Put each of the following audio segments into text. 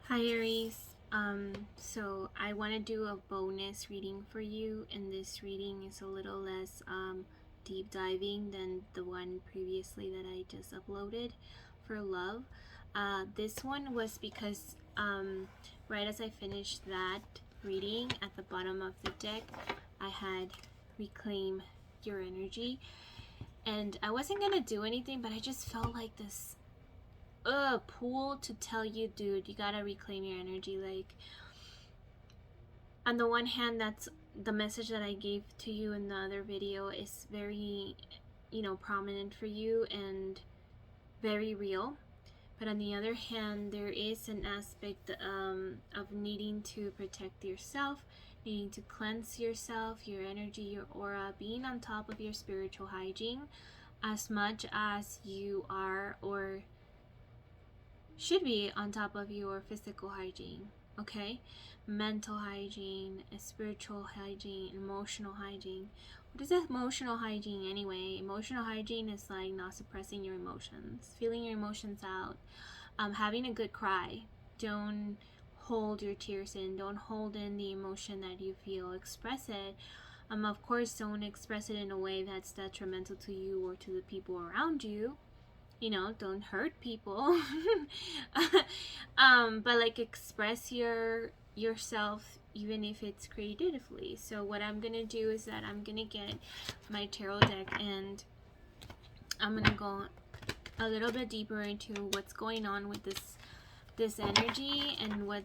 Hi Aries. So I want to do a bonus reading for you, and this reading is a little less deep diving than the one previously that I just uploaded for love. This one was because right as I finished that reading, at the bottom of the deck I had reclaim your energy, and I wasn't gonna do anything, but I just felt like this pull to tell you, dude, you gotta reclaim your energy. Like, on the one hand, that's the message that I gave to you in the other video is very, prominent for you and very real. But on the other hand, there is an aspect of needing to protect yourself, needing to cleanse yourself, your energy, your aura, being on top of your spiritual hygiene as much as you are or should be on top of your physical hygiene, okay? Mental hygiene, spiritual hygiene, emotional hygiene. What is emotional hygiene anyway? Emotional hygiene is like not suppressing your emotions, feeling your emotions out, having a good cry. Don't hold your tears in. Don't hold in the emotion that you feel. Express it. Of course, don't express it in a way that's detrimental to you or to the people around you. Don't hurt people. But like express yourself, even if it's creatively. So what I'm gonna do is that I'm gonna get my tarot deck, and I'm gonna go a little bit deeper into what's going on with this energy, and what,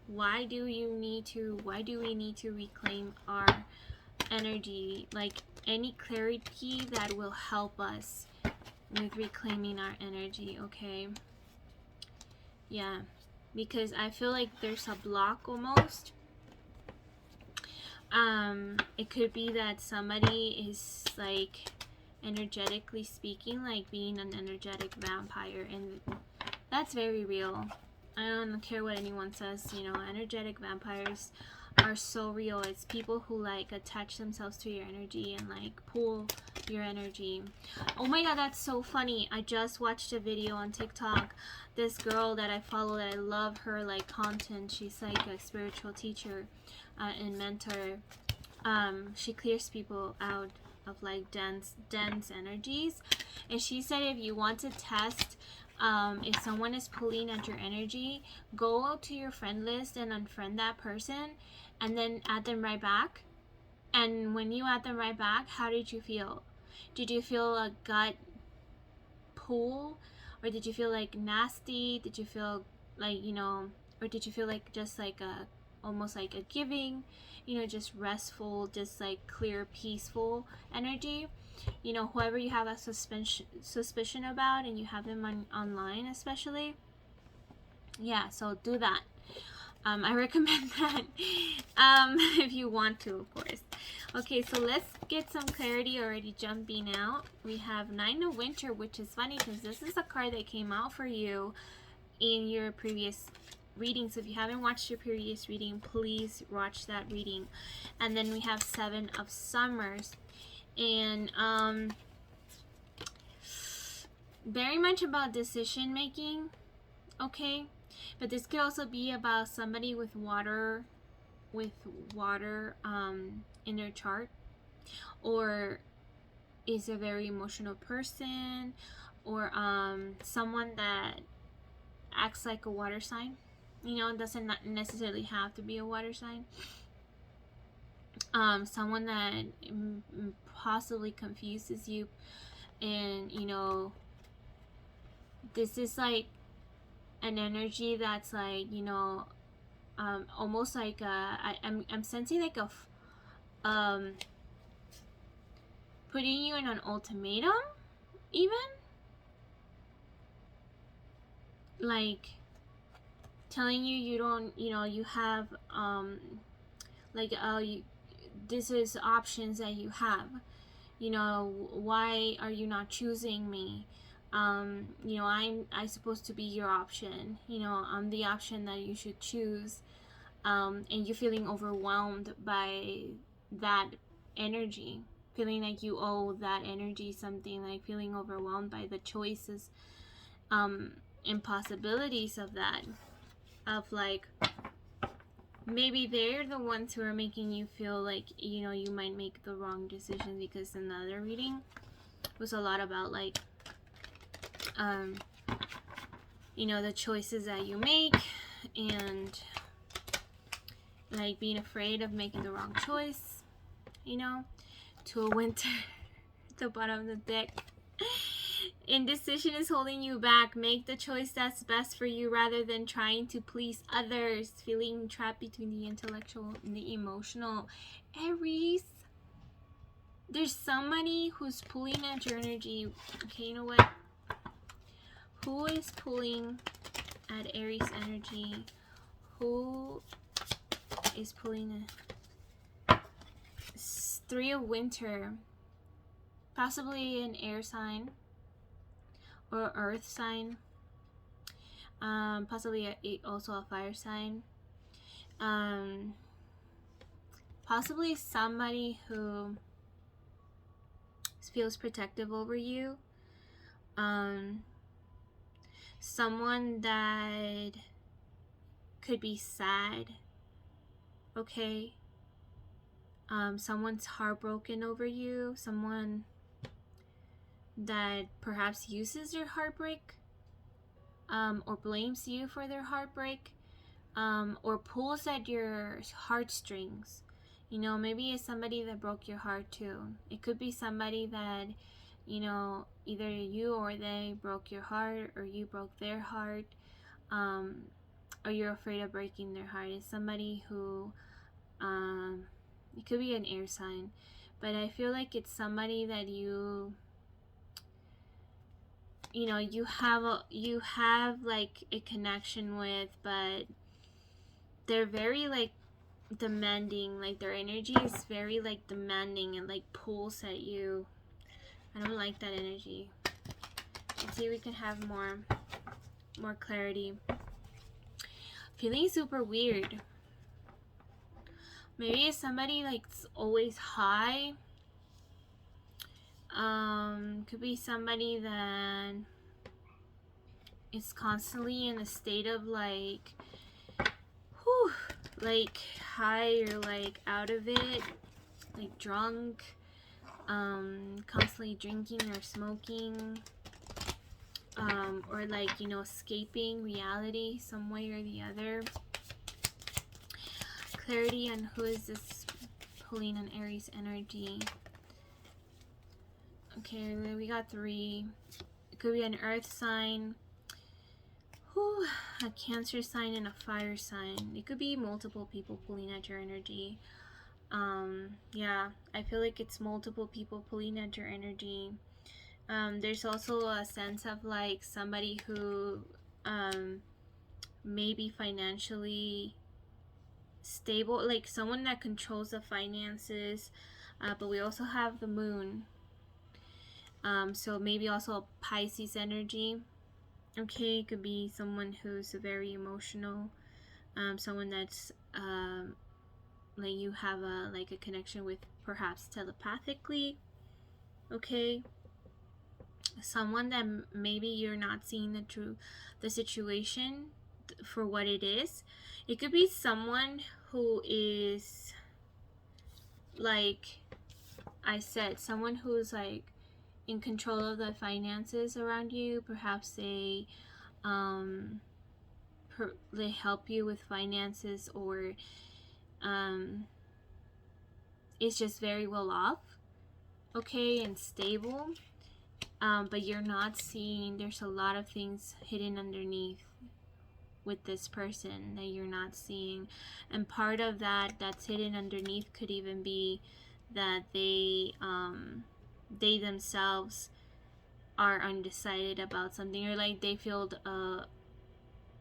why do we need to reclaim our energy, like any clarity that will help us with reclaiming our energy. Okay, yeah, because I feel like there's a block almost. It could be that somebody is, like, energetically speaking, like being an energetic vampire, and that's very real. I don't care what anyone says, energetic vampires are so real. It's people who like attach themselves to your energy and like pull your energy. Oh my god, that's so funny. I just watched a video on TikTok. This girl that I follow, that I love her like content, she's like a spiritual teacher and mentor. She clears people out of like dense energies, and she said if you want to test if someone is pulling at your energy, go to your friend list and unfriend that person, and then add them right back. And when you add them right back, how did you feel? Did you feel a gut pull, or did you feel like nasty? Did you feel like, or did you feel like just like a almost like a giving, just restful, just like clear, peaceful energy? Whoever you have a suspicion about, and you have them online especially, yeah, so do that. I recommend that if you want to, of course. Okay, so let's get some clarity already jumping out. We have Nine of Winter, which is funny because this is a card that came out for you in your previous reading. So if you haven't watched your previous reading, please watch that reading. And then we have Seven of Summers, and very much about decision making, okay? But this could also be about somebody with water in their chart, or is a very emotional person, or someone that acts like a water sign. It doesn't not necessarily have to be a water sign. Someone that possibly confuses you, and this is like an energy that's like, almost like I'm sensing like putting you in an ultimatum, even like telling you you don't, you have like this is options that you have. Why are you not choosing me? I'm supposed to be your option. I'm the option that you should choose. And you're feeling overwhelmed by that energy, feeling like you owe that energy something, like feeling overwhelmed by the choices and possibilities of that. of like, maybe they're the ones who are making you feel like, you know, you might make the wrong decision, because in the other reading was a lot about like, you know, the choices that you make, and like being afraid of making the wrong choice, you know. To a winter at the bottom of the deck. Indecision is holding you back. Make the choice that's best for you rather than trying to please others. Feeling trapped between the intellectual and the emotional. Aries, there's somebody who's pulling at your energy. Okay, you know what? Who is pulling at Aries energy? Who is pulling a Three of Winter? Possibly an air sign or earth sign. Possibly also a fire sign. Possibly somebody who feels protective over you. Someone that could be sad. Okay. Someone's heartbroken over you. Someone that perhaps uses your heartbreak, or blames you for their heartbreak, or pulls at your heartstrings. You know, maybe it's somebody that broke your heart too. It could be somebody that, you know, either you or they broke your heart, or you broke their heart, or you're afraid of breaking their heart. It's somebody who, it could be an air sign, but I feel like it's somebody that you know, you have like a connection with, but they're very like demanding. Like their energy is very like demanding and like pulls at you. I don't like that energy. Let's see if we can have more clarity. Feeling super weird. Maybe it's somebody like always high. Could be somebody that is constantly in a state of like, like high or like out of it, like drunk, constantly drinking or smoking, or like, you know, escaping reality some way or the other. Clarity on who is this pulling on Aries energy. Okay, we got 3. It could be an earth sign, a Cancer sign, and a fire sign. It could be multiple people pulling at your energy. Yeah, I feel like it's multiple people pulling at your energy. There's also a sense of like somebody who may be financially stable, like someone that controls the finances, but we also have the moon. So maybe also a Pisces energy. Okay, it could be someone who's very emotional, someone that's like you have a connection with, perhaps telepathically. Okay, someone that maybe you're not seeing the situation for what it is. It could be someone who is, like I said, someone who's like in control of the finances around you. Perhaps they help you with finances, or is just very well off, okay, and stable, but you're not seeing, there's a lot of things hidden underneath with this person that you're not seeing. And part of that's hidden underneath could even be that they themselves are undecided about something, or like they feel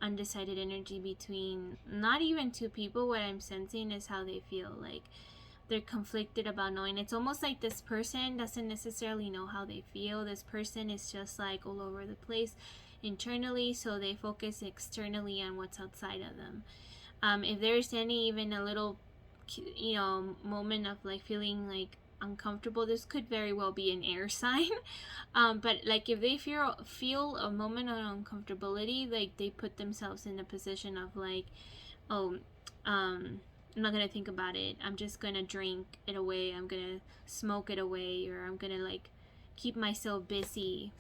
undecided energy between not even 2 people. What I'm sensing is how they feel, like they're conflicted about knowing. It's almost like this person doesn't necessarily know how they feel. This person is just like all over the place internally, so they focus externally on what's outside of them. If there's any even a little, you know, moment of like feeling like uncomfortable. This could very well be an air sign. But like if they feel a moment of uncomfortability, like they put themselves in a position of like, oh, I'm not gonna think about it, I'm just gonna drink it away, I'm gonna smoke it away, or I'm gonna like keep myself busy,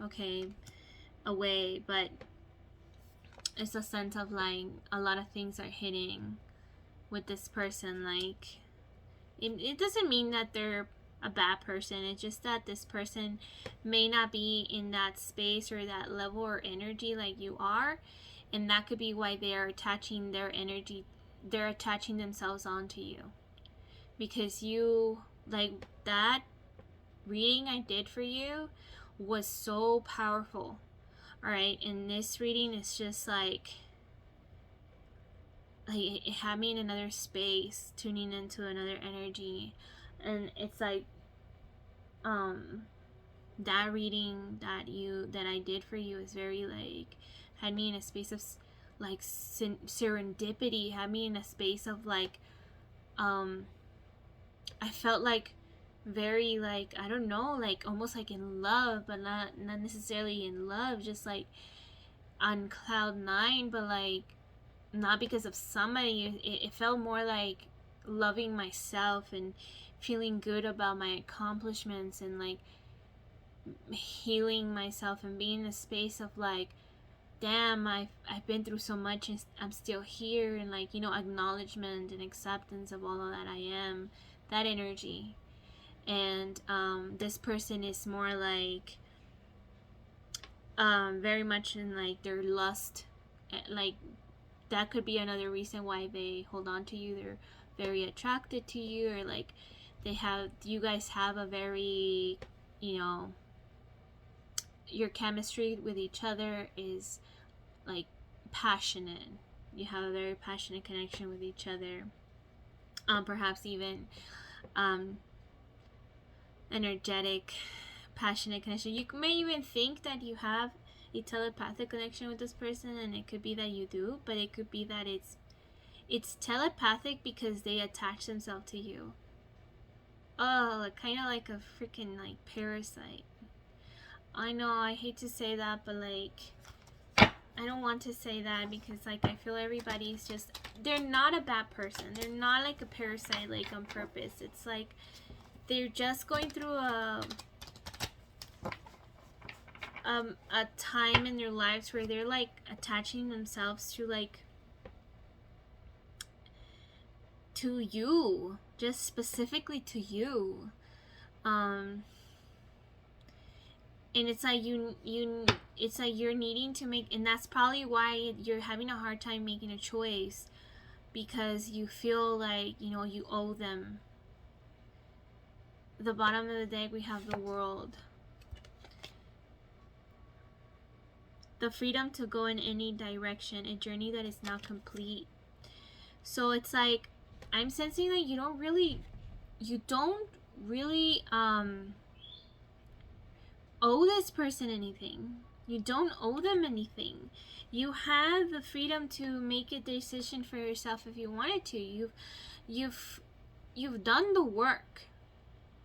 okay, away. But it's a sense of like a lot of things are hitting with this person. Like it doesn't mean that they're a bad person, it's just that this person may not be in that space or that level or energy like you are, and that could be why they are attaching their energy, they're attaching themselves onto you. Because you, like, that reading I did for you was so powerful. Alright, and this reading is just like it had me in another space, tuning into another energy. And it's like that reading that I did for you is very like, had me in a space of like serendipity, had me in a space of like I felt like very like, I don't know, like almost like in love, but not necessarily in love, just like on cloud nine, but like not because of somebody. It felt more like loving myself and feeling good about my accomplishments and like healing myself and being in a space of like, damn, I've been through so much and I'm still here, and like, you know, acknowledgement and acceptance of all of that I am, that energy. And this person is more like very much in like their lust, like that could be another reason why they hold on to you. They're very attracted to you, or like you guys have a very, you know, your chemistry with each other is like passionate. You have a very passionate connection with each other. Perhaps even energetic, passionate connection. You may even think that you have a telepathic connection with this person, and it could be that you do, but it could be that it's telepathic because they attach themselves to you. Oh, kind of like a freaking like parasite. I know, I hate to say that, but like I don't want to say that because like I feel everybody's just, they're not a bad person. They're not like a parasite like on purpose. It's like they're just going through a time in their lives where they're like attaching themselves to like to you, just specifically to you. And it's like it's like you're needing to make, and that's probably why you're having a hard time making a choice, because you feel like, you know, you owe them. The bottom of the deck, we have the World. The freedom to go in any direction, a journey that is now complete. So it's like, I'm sensing that you don't really owe this person anything. You don't owe them anything. You have the freedom to make a decision for yourself if you wanted to. You've done the work.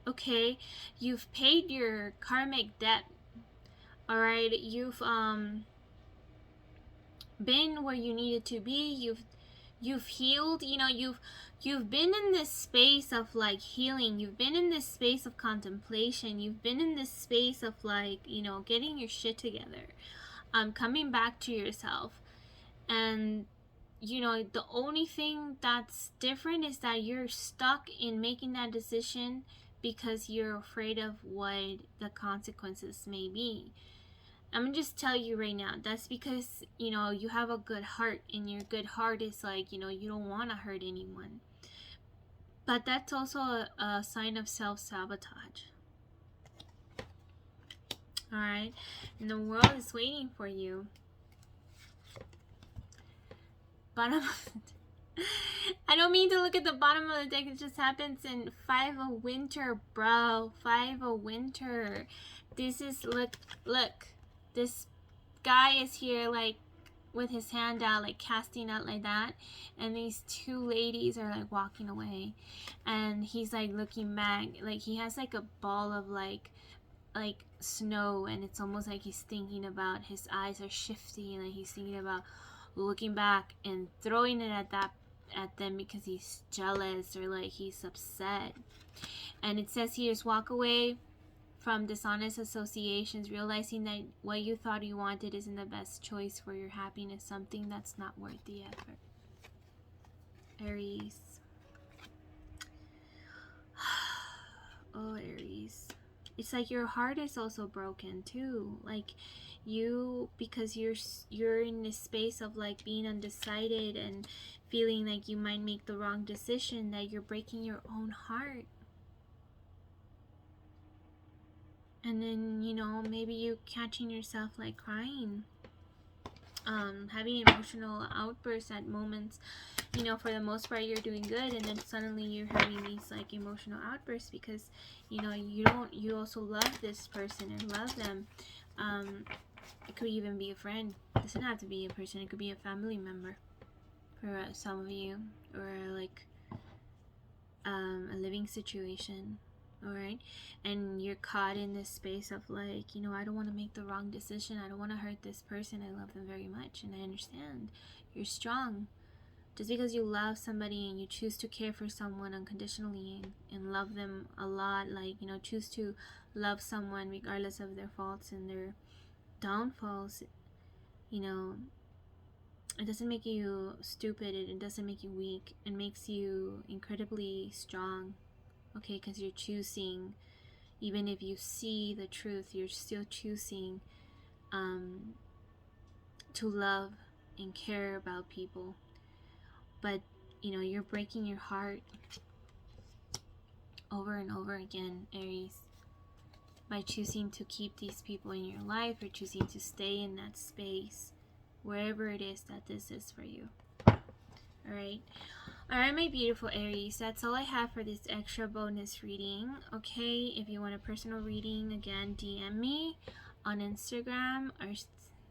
Okay? You've paid your karmic debt. Alright? You've been where you needed to be. You've healed. You know, you've been in this space of like healing. You've been in this space of contemplation. You've been in this space of like, you know, getting your shit together, coming back to yourself. And you know, the only thing that's different is that you're stuck in making that decision because you're afraid of what the consequences may be. I'm gonna just tell you right now, that's because, you know, you have a good heart, and your good heart is like, you know, you don't want to hurt anyone. But that's also a sign of self-sabotage. Alright? And the world is waiting for you. Bottom of the I don't mean to look at the bottom of the deck. It just happens in 5 of Winter, bro. 5 of Winter. This is, look. This guy is here, like, with his hand out, like casting out like that, and these two ladies are like walking away, and he's like looking back, like he has like a ball of like snow, and it's almost like he's thinking about, his eyes are shifty, and like he's thinking about looking back and throwing it at them because he's jealous or like he's upset. And it says here, just walk away from dishonest associations, realizing that what you thought you wanted isn't the best choice for your happiness, something that's not worth the effort. Aries. Oh, Aries. It's like your heart is also broken too. Like you, because you're in this space of like being undecided and feeling like you might make the wrong decision, that you're breaking your own heart. And then, you know, maybe you catching yourself like crying, having emotional outbursts at moments. You know, for the most part you're doing good, and then suddenly you're having these like emotional outbursts because, you know, you also love this person and love them. It could even be a friend. It doesn't have to be a person. It could be a family member for some of you, or like a living situation. Alright, and you're caught in this space of like, you know, I don't want to make the wrong decision, I don't want to hurt this person, I love them very much, and I understand. You're strong. Just because you love somebody and you choose to care for someone unconditionally and love them a lot, like, you know, choose to love someone regardless of their faults and their downfalls, you know, it doesn't make you stupid, it doesn't make you weak, it makes you incredibly strong. Okay, because you're choosing, even if you see the truth, you're still choosing to love and care about people. But, you know, you're breaking your heart over and over again, Aries, by choosing to keep these people in your life or choosing to stay in that space, wherever it is that this is for you. Alright? Alright, my beautiful Aries, that's all I have for this extra bonus reading. Okay, if you want a personal reading, again, DM me on Instagram or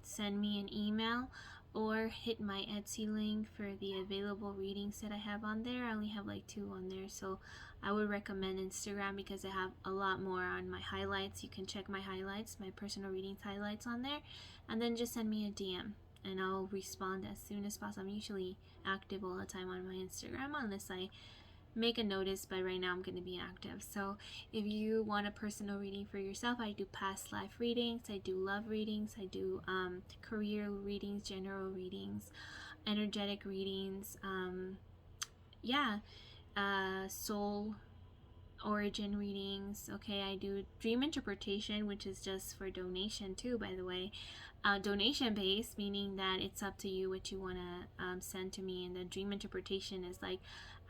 send me an email, or hit my Etsy link for the available readings that I have on there. I only have like 2 on there, so I would recommend Instagram because I have a lot more on my highlights. You can check my highlights, my personal readings highlights on there, and then just send me a DM and I'll respond as soon as possible. I'm usually active all the time on my Instagram unless I make a notice, but right now I'm going to be active. So if you want a personal reading for yourself, I do past life readings, I do love readings, I do career readings, general readings, energetic readings, soul origin readings. Okay, I do dream interpretation, which is just for donation too, by the way. Donation based, meaning that it's up to you what you want to send to me. And the dream interpretation is like,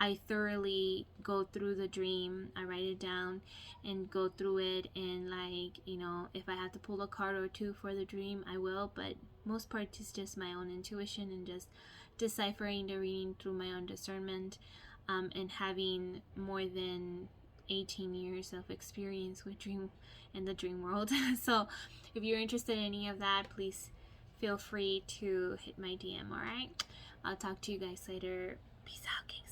I thoroughly go through the dream, I write it down and go through it, and like, you know, if I have to pull a card or 2 for the dream, I will, but most part it's just my own intuition and just deciphering the reading through my own discernment, and having more than 18 years of experience with dream in the dream world. So if you're interested in any of that, please feel free to hit my DM. Alright, I'll talk to you guys later. Peace out, gangstas.